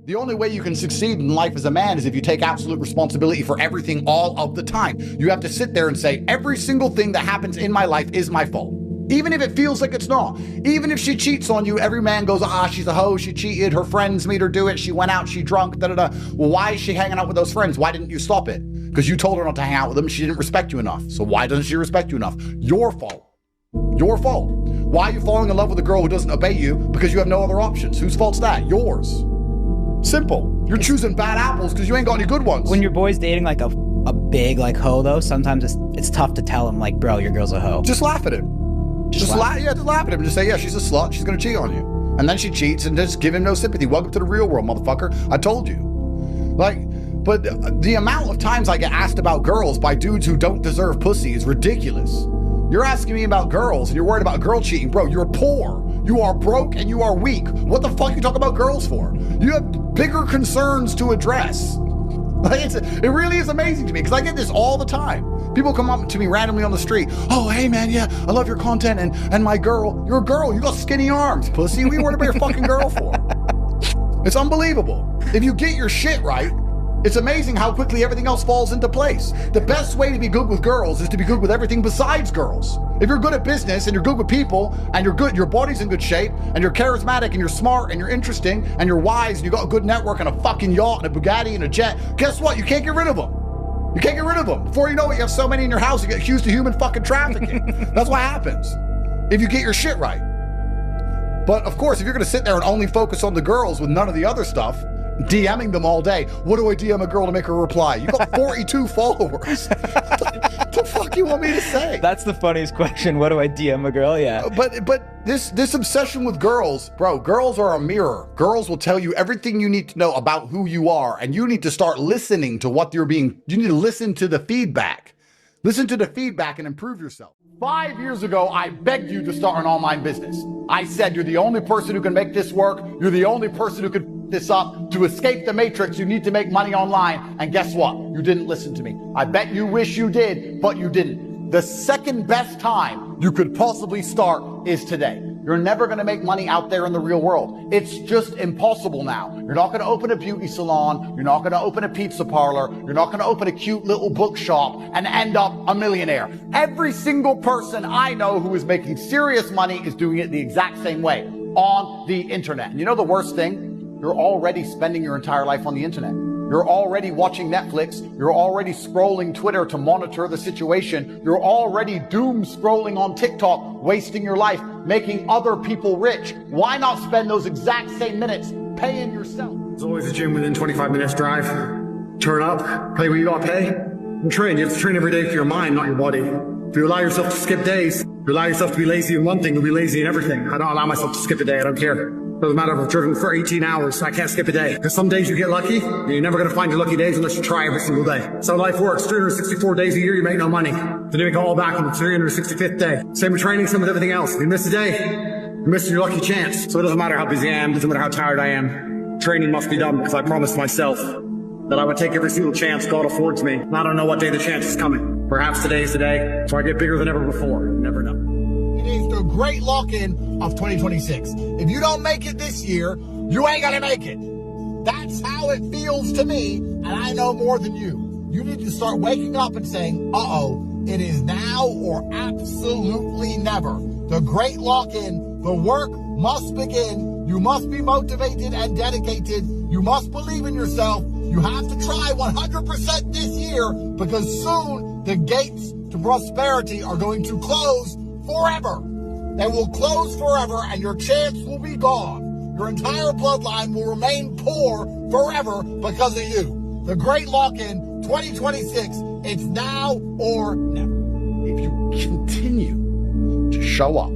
The only way you can succeed in life as a man is if you take absolute responsibility for everything all of the time. You have to sit there and say, every single thing that happens in my life is my fault. Even if it feels like it's not. Even if she cheats on you, every man goes, she's a hoe, she cheated, her friends made her do it, she went out, she drunk, da-da-da. Well, why is she hanging out with those friends? Why didn't you stop it? Because you told her not to hang out with them, she didn't respect you enough. So why doesn't she respect you enough? Your fault. Your fault. Why are you falling in love with a girl who doesn't obey you? Because you have no other options. Whose fault's that? Yours. Simple. You're choosing bad apples because you ain't got any good ones. When your boy's dating like a big like hoe though, sometimes it's tough to tell him like, bro, your girl's a hoe. Just laugh at him. Just laugh at him. Just say, yeah, she's a slut. She's gonna cheat on you. And then she cheats and just give him no sympathy. Welcome to the real world, motherfucker. I told you. But the amount of times I get asked about girls by dudes who don't deserve pussy is ridiculous. You're asking me about girls and you're worried about girl cheating. Bro, you're poor. You are broke and you are weak. What the fuck you talk about girls for? You have bigger concerns to address. It really is amazing to me because I get this all the time. People come up to me randomly on the street. Oh, hey man, yeah, I love your content and my girl. You're a girl, you got skinny arms, pussy. What are you worried about your fucking girl for? It's unbelievable. If you get your shit right, it's amazing how quickly everything else falls into place. The best way to be good with girls is to be good with everything besides girls. If you're good at business and you're good with people and you're good, your body's in good shape and you're charismatic and you're smart and you're interesting and you're wise and you got a good network and a fucking yacht and a Bugatti and a jet, guess what? You can't get rid of them. You can't get rid of them. Before you know it, you have so many in your house, you get accused of human fucking trafficking. That's what happens if you get your shit right. But of course, if you're gonna sit there and only focus on the girls with none of the other stuff, DMing them all day. What do I DM a girl to make her reply? You got 42 followers. What the fuck you want me to say? That's the funniest question. What do I DM a girl? Yeah. But this obsession with girls, bro, girls are a mirror. Girls will tell you everything you need to know about who you are. And you need to start listening to what you need to listen to the feedback. Listen to the feedback and improve yourself. 5 years ago, I begged you to start an online business. I said, you're the only person who can make this work. You're the only person who can this up. To escape the matrix, you need to make money online. And guess what? You didn't listen to me. I bet you wish you did, but you didn't. The second best time you could possibly start is today. You're never going to make money out there in the real world. It's just impossible now. You're not going to open a beauty salon. You're not going to open a pizza parlor. You're not going to open a cute little bookshop and end up a millionaire. Every single person I know who is making serious money is doing it the exact same way on the internet. And you know the worst thing? You're already spending your entire life on the internet. You're already watching Netflix. You're already scrolling Twitter to monitor the situation. You're already doom scrolling on TikTok, wasting your life, making other people rich. Why not spend those exact same minutes paying yourself? There's always a gym within 25 minutes drive. Turn up, pay what you gotta pay, and train. You have to train every day for your mind, not your body. If you allow yourself to skip days, if you allow yourself to be lazy in one thing, you'll be lazy in everything. I don't allow myself to skip a day, I don't care. Doesn't matter if I've driven for 18 hours, I can't skip a day. Because some days you get lucky, and you're never going to find your lucky days unless you try every single day. That's how life works. 364 days a year, you make no money. Then you make it all back on the 365th day. Same with training, same with everything else. If you miss a day, you're missing your lucky chance. So it doesn't matter how busy I am, doesn't matter how tired I am. Training must be done because I promised myself that I would take every single chance God affords me. And I don't know what day the chance is coming. Perhaps today is the day, so I get bigger than ever before. You never know. It is the great lock-in of 2026. If you don't make it this year, you ain't gonna make it. That's how it feels to me, and I know more than you. You need to start waking up and saying, uh-oh, it is now or absolutely never. The great lock-in, the work must begin. You must be motivated and dedicated. You must believe in yourself. You have to try 100% this year because soon the gates to prosperity are going to close forever. They will close forever and your chance will be gone. Your entire bloodline will remain poor forever because of you. The great lock-in 2026, it's now or never. If you continue to show up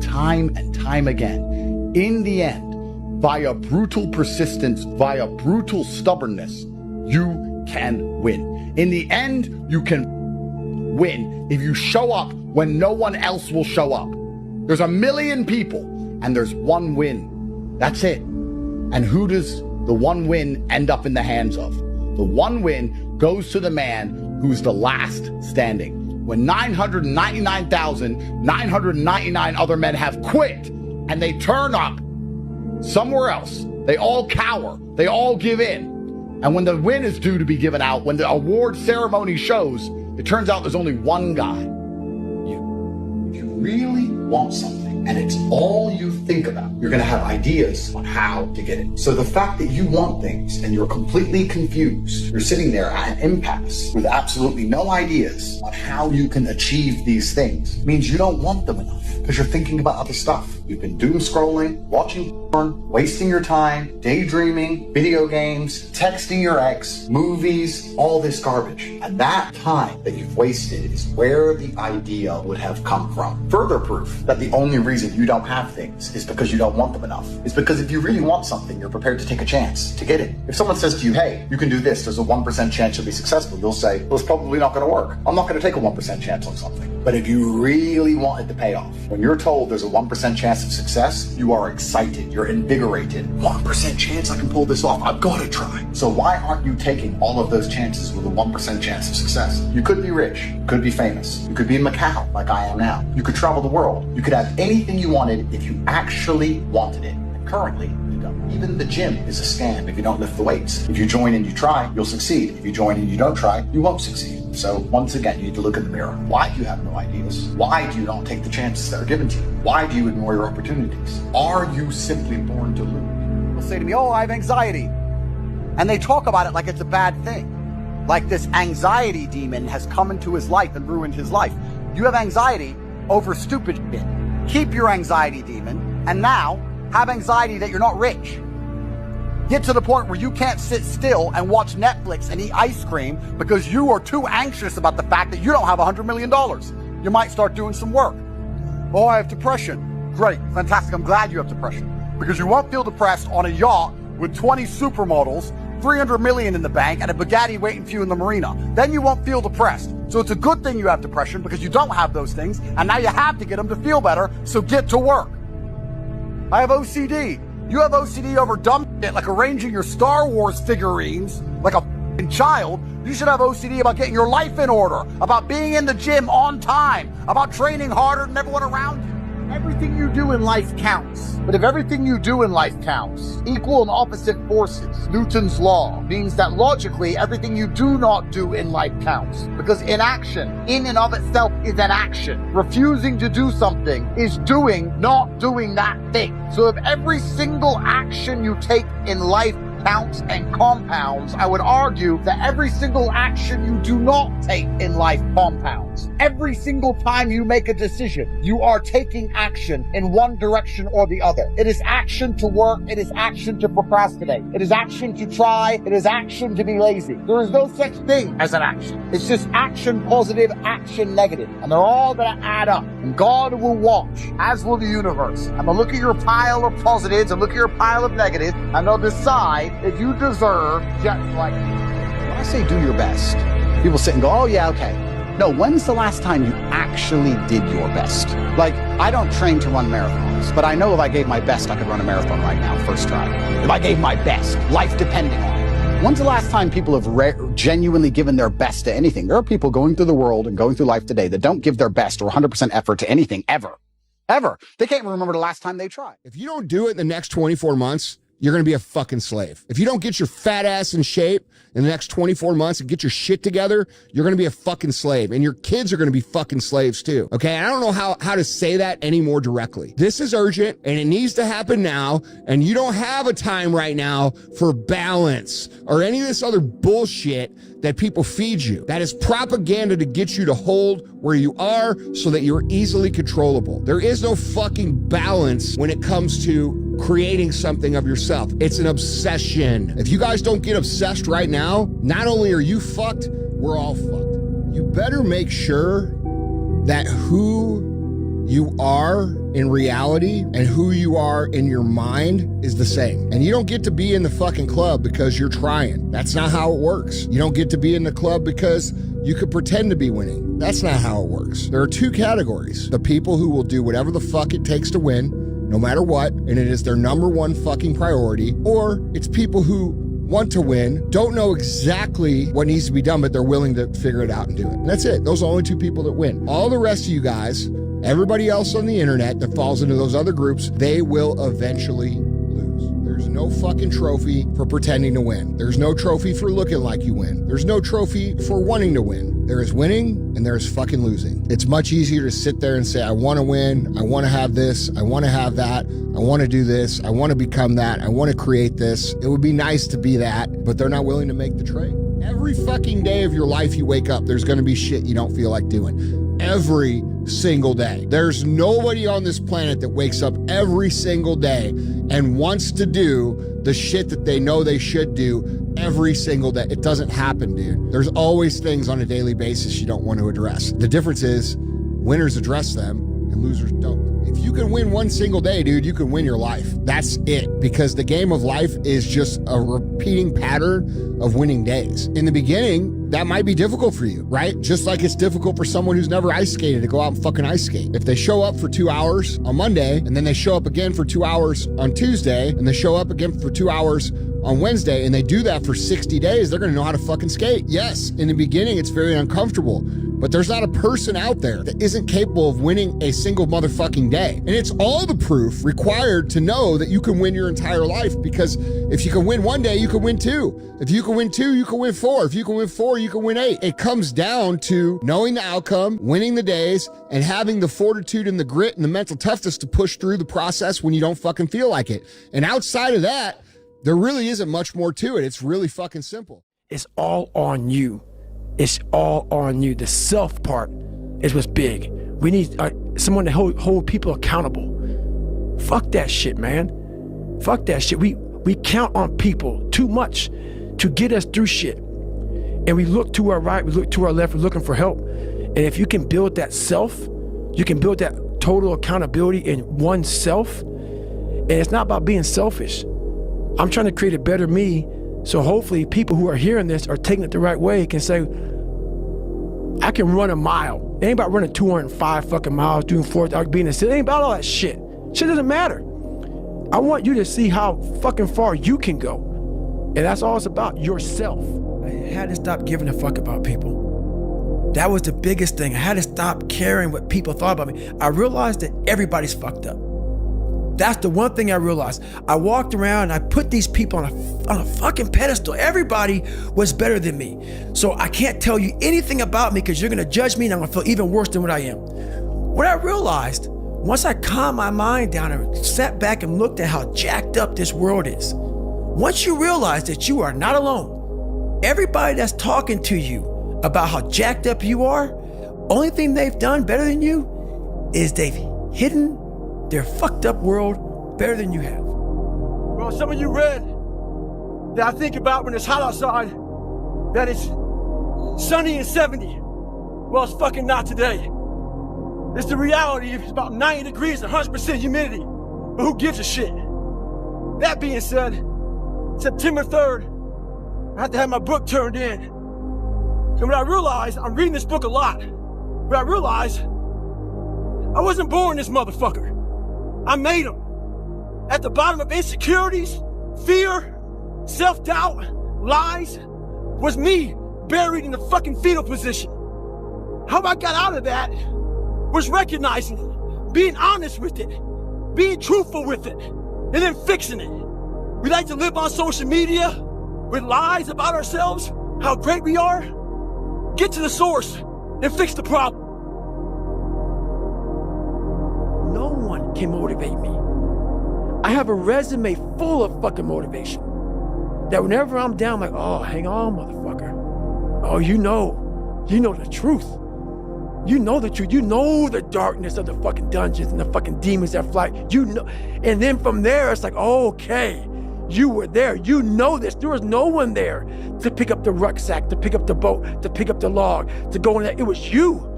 time and time again, in the end, via brutal persistence, via brutal stubbornness, you can win. In the end, you can win if you show up when no one else will show up. There's a million people and there's one win. That's it. And who does the one win end up in the hands of? The one win goes to the man who's the last standing. When 999,999 other men have quit and they turn up somewhere else They all cower. They all give in. And when the win is due to be given out, when the award ceremony shows, it turns out there's only one guy. You. If you really want something, and it's all you think about, you're going to have ideas on how to get it. So the fact that you want things and you're completely confused, you're sitting there at an impasse with absolutely no ideas on how you can achieve these things, means you don't want them enough because you're thinking about other stuff. You've been doom scrolling, watching porn, wasting your time, daydreaming, video games, texting your ex, movies, all this garbage. And that time that you've wasted is where the idea would have come from. Further proof that the only reason you don't have things is because you don't want them enough. It's because if you really want something, you're prepared to take a chance to get it. If someone says to you, hey, you can do this, there's a 1% chance you'll be successful, you'll say, well, it's probably not going to work. I'm not going to take a 1% chance on something. But if you really wanted the payoff, when you're told there's a 1% chance of success, you are excited, you're invigorated. 1% chance I can pull this off, I've got to try. So why aren't you taking all of those chances with a 1% chance of success? You could be rich, you could be famous, you could be in Macau like I am now. You could travel the world, you could have anything you wanted if you actually wanted it. And currently, you don't. Even the gym is a scam if you don't lift the weights. If you join and you try, you'll succeed. If you join and you don't try, you won't succeed. So once again, you need to look in the mirror. Why do you have no ideas? Why do you not take the chances that are given to you? Why do you ignore your opportunities? Are you simply born to lose? They'll say to me, oh, I have anxiety. And they talk about it like it's a bad thing. Like this anxiety demon has come into his life and ruined his life. You have anxiety over stupid shit. Keep your anxiety demon, and now have anxiety that you're not rich. Get to the point where you can't sit still and watch Netflix and eat ice cream because you are too anxious about the fact that you don't have $100 million. You might start doing some work. Oh, I have depression. Great, fantastic. I'm glad you have depression because you won't feel depressed on a yacht with 20 supermodels, 300 million in the bank, and a Bugatti waiting for you in the marina. Then you won't feel depressed. So it's a good thing you have depression because you don't have those things, and now you have to get them to feel better, so get to work. I have OCD. You have OCD over dumb shit like arranging your Star Wars figurines like a f***ing child. You should have OCD about getting your life in order, about being in the gym on time, about training harder than everyone around you. Everything you do in life counts. But if everything you do in life counts, equal and opposite forces, Newton's law, means that logically everything you do not do in life counts. Because inaction, in and of itself, is an action. Refusing to do something is doing, not doing that thing. So if every single action you take in life counts and compounds, I would argue that every single action you do not take in life compounds. Every single time you make a decision, you are taking action in one direction or the other. It is action to work. It is action to procrastinate. It is action to try. It is action to be lazy. There is no such thing as an action. It's just action positive, action negative. And they're all going to add up. And God will watch, as will the universe. And they'll look at your pile of positives and look at your pile of negatives, and they'll decide if you deserve just like me. When I say do your best, people sit and go, oh yeah, okay. No, when's the last time you actually did your best? Like, I don't train to run marathons, but I know if I gave my best, I could run a marathon right now, first try. If I gave my best, life depending on it. When's the last time people have genuinely given their best to anything? There are people going through the world and going through life today that don't give their best or 100% effort to anything ever. Ever. They can't remember the last time they tried. If you don't do it in the next 24 months, you're going to be a fucking slave. If you don't get your fat ass in shape in the next 24 months and get your shit together, you're going to be a fucking slave. And your kids are going to be fucking slaves too. Okay? I don't know how to say that any more directly. This is urgent and it needs to happen now. And you don't have a time right now for balance or any of this other bullshit that people feed you. That is propaganda to get you to hold where you are so that you're easily controllable. There is no fucking balance when it comes to creating something of yourself. It's an obsession. If you guys don't get obsessed right now, not only are you fucked, we're all fucked. You better make sure that who you are in reality and who you are in your mind is the same. And you don't get to be in the fucking club because you're trying. That's not how it works. You don't get to be in the club because you could pretend to be winning. That's not how it works. There are two categories. The people who will do whatever the fuck it takes to win, no matter what, and it is their number one fucking priority, or it's people who want to win, don't know exactly what needs to be done, but they're willing to figure it out and do it. And that's it. Those are the only two people that win. All the rest of you guys, everybody else on the internet that falls into those other groups, they will eventually lose. There's no fucking trophy for pretending to win. There's no trophy for looking like you win. There's no trophy for wanting to win. There is winning and there is fucking losing. It's much easier to sit there and say, I want to win. I want to have this. I want to have that. I want to do this. I want to become that. I want to create this. It would be nice to be that, but they're not willing to make the trade. Every fucking day of your life you wake up, there's going to be shit you don't feel like doing. Every single day. There's nobody on this planet that wakes up every single day and wants to do the shit that they know they should do every single day. It doesn't happen, dude. There's always things on a daily basis you don't want to address. The difference is winners address them and losers don't. If you can win one single day, dude, you can win your life. That's it. Because the game of life is just a repeating pattern of winning days. In the beginning, that might be difficult for you, right? Just like it's difficult for someone who's never ice skated to go out and fucking ice skate. If they show up for 2 hours on Monday, and then they show up again for 2 hours on Tuesday, and they show up again for 2 hours on Wednesday, and they do that for 60 days, they're gonna know how to fucking skate. Yes, in the beginning, it's very uncomfortable, but there's not a person out there that isn't capable of winning a single motherfucking day. And it's all the proof required to know that you can win your entire life, because if you can win one day, you can win two. If you can win two, you can win four. If you can win four, you can win eight. It comes down to knowing the outcome, winning the days, and having the fortitude and the grit and the mental toughness to push through the process when you don't fucking feel like it. And outside of that, there really isn't much more to it. It's really fucking simple. It's all on you. It's all on you. The self part is what's big. We need someone to hold people accountable. Fuck that shit, man. Fuck that shit. We count on people too much to get us through shit. And we look to our right, we look to our left, we're looking for help. And if you can build that self, you can build that total accountability in oneself. And it's not about being selfish. I'm trying to create a better me, so hopefully people who are hearing this are taking it the right way, can say, I can run a mile. It ain't about running 205 fucking miles, doing 4 hours, being a city. It ain't about all that shit. Shit doesn't matter. I want you to see how fucking far you can go. And that's all it's about, yourself. I had to stop giving a fuck about people. That was the biggest thing. I had to stop caring what people thought about me. I realized that everybody's fucked up. That's the one thing I realized. I walked around and I put these people on a fucking pedestal. Everybody was better than me. So I can't tell you anything about me because you're gonna judge me and I'm gonna feel even worse than what I am. What I realized, once I calmed my mind down and sat back and looked at how jacked up this world is, once you realize that you are not alone, everybody that's talking to you about how jacked up you are, only thing they've done better than you is they've hidden their fucked up world better than you have. Well, some of you read that I think about when it's hot outside, that it's sunny and 70. Well, it's fucking not today. It's the reality. It's about 90 degrees and 100% humidity. But who gives a shit? That being said, September 3rd, I had to have my book turned in. And what I realized, I'm reading this book a lot, but I realized I wasn't born this motherfucker. I made them. At the bottom of insecurities, fear, self-doubt, lies, was me buried in the fucking fetal position. How I got out of that was recognizing it, being honest with it, being truthful with it, and then fixing it. We like to live on social media with lies about ourselves, how great we are. Get to the source and fix the problem. No one can motivate me. I have a resume full of fucking motivation. That whenever I'm down, I'm like, oh, hang on, motherfucker. Oh, you know the truth. You know the truth. You know the darkness of the fucking dungeons and the fucking demons that fly. You know. And then from there, it's like, oh, okay, you were there. You know this. There was no one there to pick up the rucksack, to pick up the boat, to pick up the log, to go in there. It was you.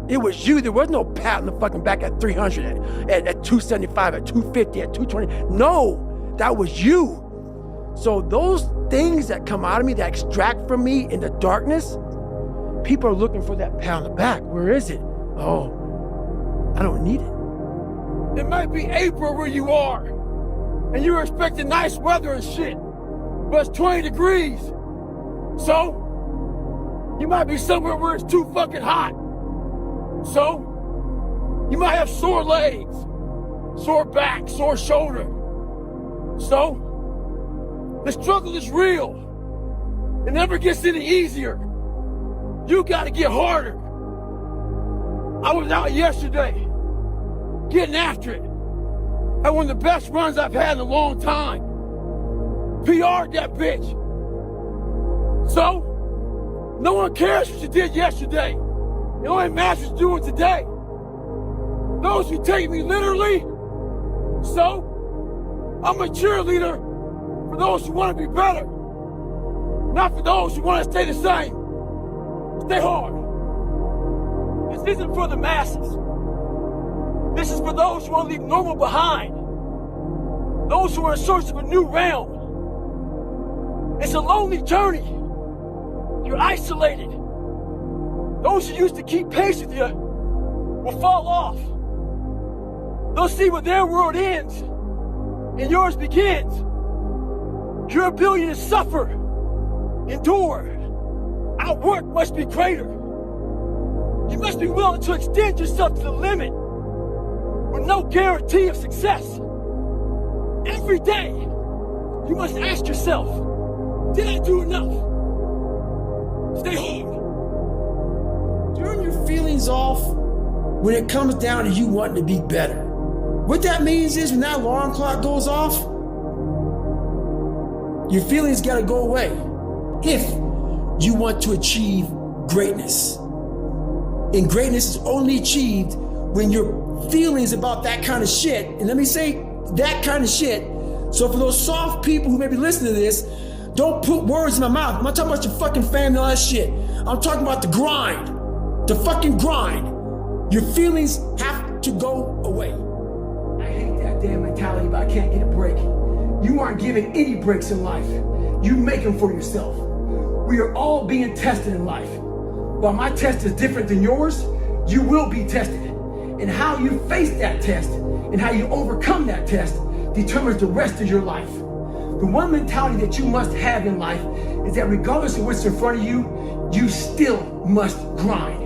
It was you. There was no pat on the fucking back at 300, at 275, at 250, at 220. No, that was you. So those things that come out of me, that extract from me in the darkness, people are looking for that pat on the back. Where is it? Oh, I don't need it. It might be April where you are, and you're expecting nice weather and shit, but it's 20 degrees. So, you might be somewhere where it's too fucking hot. So, you might have sore legs, sore back, sore shoulder. So, The struggle is real. It never gets any easier. You gotta get harder. I was out yesterday, getting after it. Had one of the best runs I've had in a long time. PR'd that bitch. So, no one cares what you did yesterday. It only matters what you're doing today. Those who take me literally, so, I'm a cheerleader for those who want to be better. Not for those who want to stay the same. Stay hard. This isn't for the masses. This is for those who want to leave normal behind. Those who are in search of a new realm. It's a lonely journey. You're isolated. Those who used to keep pace with you will fall off. They'll see where their world ends and yours begins. Your ability to suffer, endure, outwork must be greater. You must be willing to extend yourself to the limit with no guarantee of success. Every day, you must ask yourself, did I do enough? Stay hard. Turn your feelings off when it comes down to you wanting to be better. What that means is when that alarm clock goes off, your feelings gotta go away. If you want to achieve greatness. And greatness is only achieved when your feelings about that kind of shit, and let me say that kind of shit, so for those soft people who may be listening to this, don't put words in my mouth. I'm not talking about your fucking family and all that shit. I'm talking about the grind. The fucking grind. Your feelings have to go away. I hate that damn mentality, but I can't get a break. You aren't given any breaks in life. You make them for yourself. We are all being tested in life. While my test is different than yours, you will be tested. And how you face that test and how you overcome that test determines the rest of your life. The one mentality that you must have in life is that regardless of what's in front of you, you still must grind.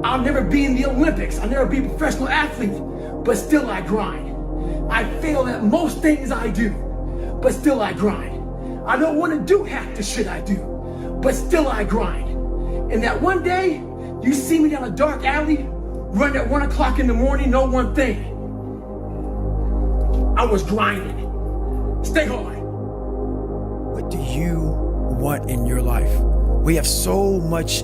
I'll never be in the Olympics, I'll never be a professional athlete, but still I grind. I fail at most things I do, but still I grind. I don't want to do half the shit I do, but still I grind. And that one day, you see me down a dark alley, run at 1 o'clock in the morning, know one thing. I was grinding. Stay hard. What do you want in your life? We have so much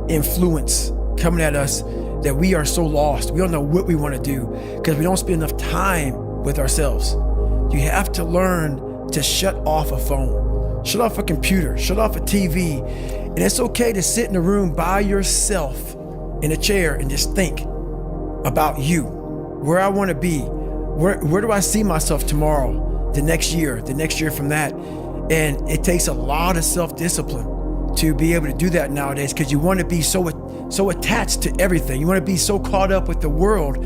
influence coming at us that we are so lost. We don't know what we want to do because we don't spend enough time with ourselves. You have to learn to shut off a phone, shut off a computer, shut off a TV. And it's okay to sit in a room by yourself in a chair and just think about you, where I want to be, where do I see myself tomorrow, the next year from that. And it takes a lot of self-discipline to be able to do that nowadays because you want to be so attached to everything. You want to be so caught up with the world.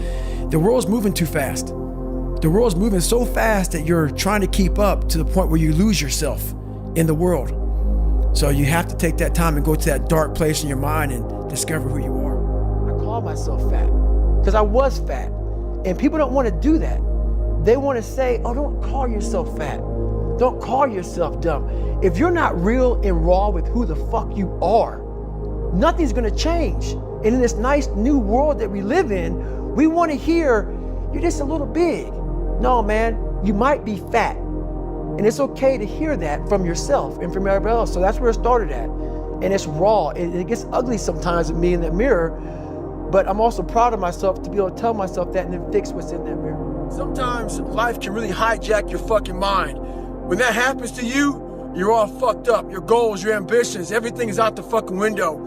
The world's moving too fast. The world's moving so fast that you're trying to keep up to the point where you lose yourself in the world. So you have to take that time and go to that dark place in your mind and discover who you are. I call myself fat because I was fat. And people don't want to do that. They want to say, oh, don't call yourself fat. Don't call yourself dumb. If you're not real and raw with who the fuck you are, nothing's gonna change. And in this nice new world that we live in, we want to hear, you're just a little big. No, man, you might be fat. And it's okay to hear that from yourself and from everybody else. So that's where it started at. And it's raw. It gets ugly sometimes with me in that mirror, but I'm also proud of myself to be able to tell myself that and then fix what's in that mirror. Sometimes life can really hijack your fucking mind. When that happens to you, you're all fucked up. Your goals, your ambitions, everything is out the fucking window.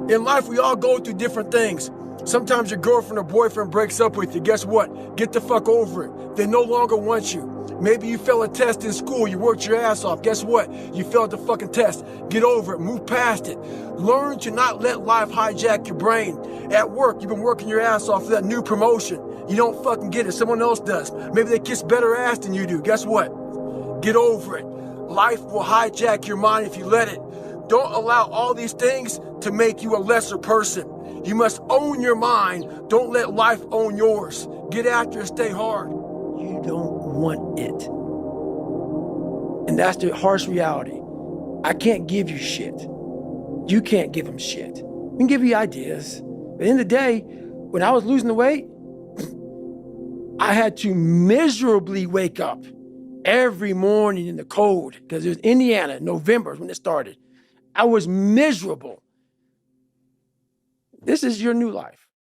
In life, we all go through different things. Sometimes your girlfriend or boyfriend breaks up with you. Guess what? Get the fuck over it. They no longer want you. Maybe you failed a test in school. You worked your ass off. Guess what? You failed the fucking test. Get over it. Move past it. Learn to not let life hijack your brain. At work, you've been working your ass off for that new promotion. You don't fucking get it. Someone else does. Maybe they kiss better ass than you do. Guess what? Get over it. Life will hijack your mind if you let it. Don't allow all these things to make you a lesser person. You must own your mind. Don't let life own yours. Get after it, stay hard. You don't want it. And And that's the harsh reality. I can't give you shit. You can't give them shit. We can give you ideas. But at the end of the day, when I was losing the weight, I had to miserably wake up every morning in the cold, because it was Indiana, November when it started. I was miserable. This is your new life.